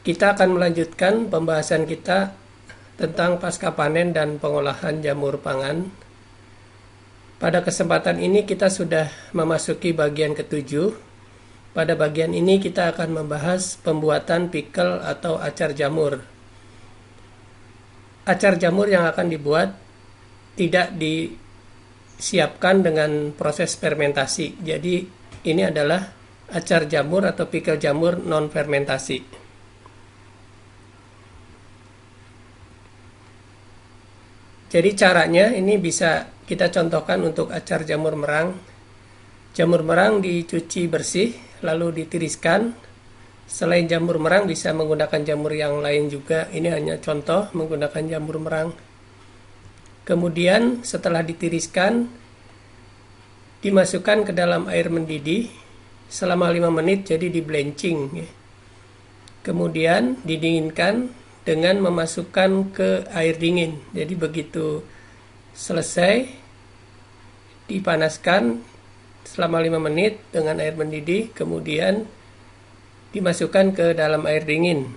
Kita akan melanjutkan pembahasan kita tentang pasca panen dan pengolahan jamur pangan. Pada kesempatan ini kita sudah memasuki bagian ketujuh. Pada bagian ini kita akan membahas pembuatan pickle atau acar jamur. Acar jamur yang akan dibuat tidak disiapkan dengan proses fermentasi. Jadi ini adalah acar jamur atau pickle jamur non fermentasi. Jadi caranya ini bisa kita contohkan untuk acar jamur merang. Jamur merang dicuci bersih, lalu ditiriskan. Selain jamur merang bisa menggunakan jamur yang lain juga. Ini hanya contoh menggunakan jamur merang. Kemudian setelah ditiriskan, dimasukkan ke dalam air mendidih selama 5 menit, jadi di blanching. Kemudian didinginkan dengan memasukkan ke air dingin. Jadi begitu selesai, dipanaskan selama 5 menit dengan air mendidih, kemudian dimasukkan ke dalam air dingin.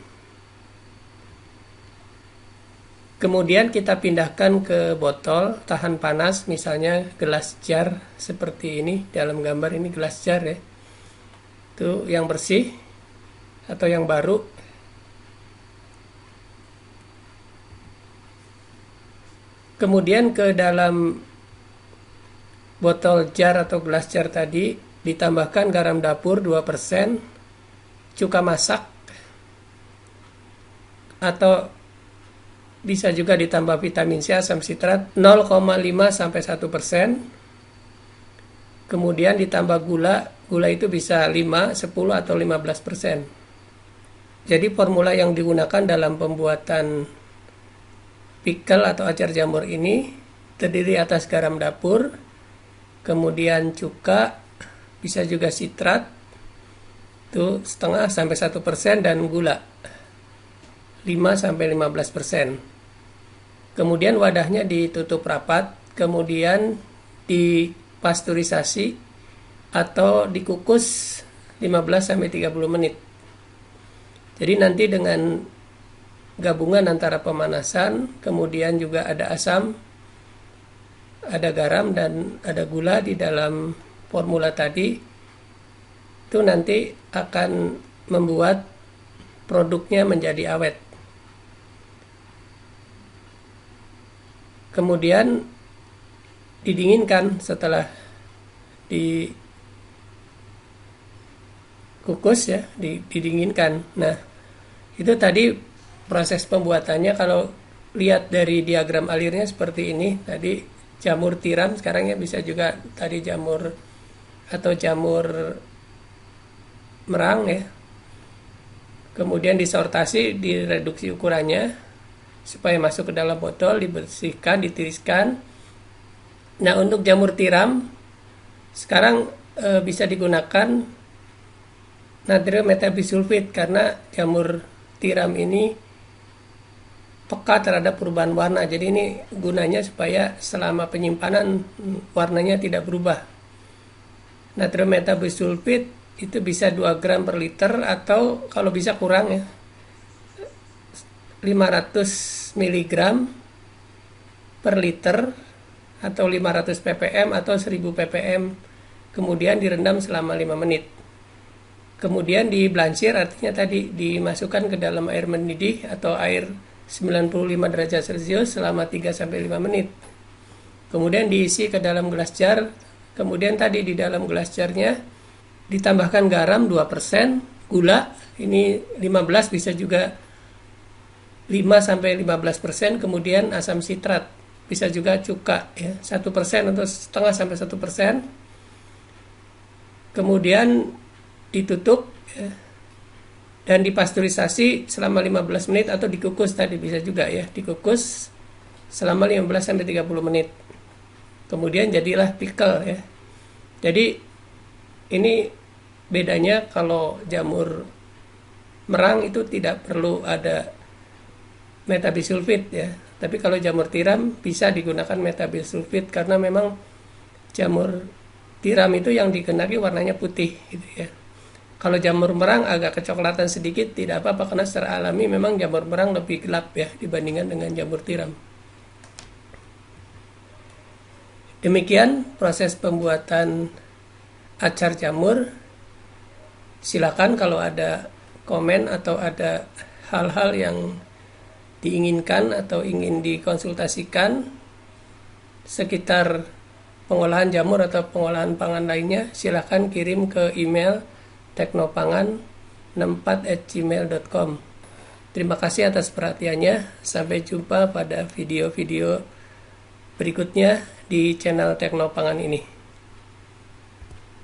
Kemudian kita pindahkan ke botol tahan panas, misalnya gelas jar seperti ini. Dalam gambar ini gelas jar ya. Itu yang bersih atau yang baru. Kemudian ke dalam botol jar atau gelas jar tadi ditambahkan garam dapur 2%, cuka masak, atau bisa juga ditambah vitamin C, asam sitrat 0,5 sampai 1%. Kemudian ditambah gula itu bisa 5, 10 atau 15%. Jadi formula yang digunakan dalam pembuatan pickle atau acar jamur ini terdiri atas garam dapur, kemudian cuka, bisa juga sitrat, itu 0,5 sampai 1%, dan gula 5 sampai 15%. Kemudian wadahnya ditutup rapat, kemudian dipasteurisasi atau dikukus 15 sampai 30 menit. Jadi nanti dengan gabungan antara pemanasan, kemudian juga ada asam, ada garam, dan ada gula di dalam formula tadi, itu nanti akan membuat produknya menjadi awet. Kemudian didinginkan setelah dikukus ya, didinginkan. Nah, itu tadi proses pembuatannya. Kalau lihat dari diagram alirnya seperti ini, tadi jamur tiram, sekarang ya bisa juga tadi jamur atau jamur merang ya. Kemudian disortasi, direduksi ukurannya supaya masuk ke dalam botol, dibersihkan, ditiriskan. Nah, untuk jamur tiram sekarang bisa digunakan natrium metabisulfit karena jamur tiram ini peka terhadap perubahan warna. Jadi ini gunanya supaya selama penyimpanan warnanya tidak berubah. Natrium metabisulfit itu bisa 2 gram per liter atau kalau bisa kurang ya, 500 mg per liter atau 500 ppm atau 1000 ppm. Kemudian direndam selama 5 menit. Kemudian diblansir, artinya tadi dimasukkan ke dalam air mendidih atau air 95 derajat Celcius selama 3-5 menit. Kemudian diisi ke dalam gelas jar. Kemudian tadi di dalam gelas jarnya ditambahkan garam 2%, gula ini 15, bisa juga 5-15%, kemudian asam sitrat, bisa juga cuka ya, 1% atau 0,5 sampai 1%. Kemudian ditutup ya, dan dipasteurisasi selama 15 menit atau dikukus, tadi bisa juga ya, dikukus selama 15-30 menit. Kemudian jadilah pickle ya. Jadi ini bedanya, kalau jamur merang itu tidak perlu ada metabisulfit ya. Tapi kalau jamur tiram bisa digunakan metabisulfit karena memang jamur tiram itu yang dikenapi warnanya putih gitu ya. Kalau jamur merang agak kecoklatan sedikit tidak apa-apa, karena secara alami memang jamur merang lebih gelap ya dibandingkan dengan jamur tiram. Demikian proses pembuatan acar jamur. Silakan kalau ada komen atau ada hal-hal yang diinginkan atau ingin dikonsultasikan sekitar pengolahan jamur atau pengolahan pangan lainnya, silakan kirim ke email teknopangan64@gmail.com. Terima kasih atas perhatiannya. Sampai jumpa pada video-video berikutnya di channel Teknopangan ini.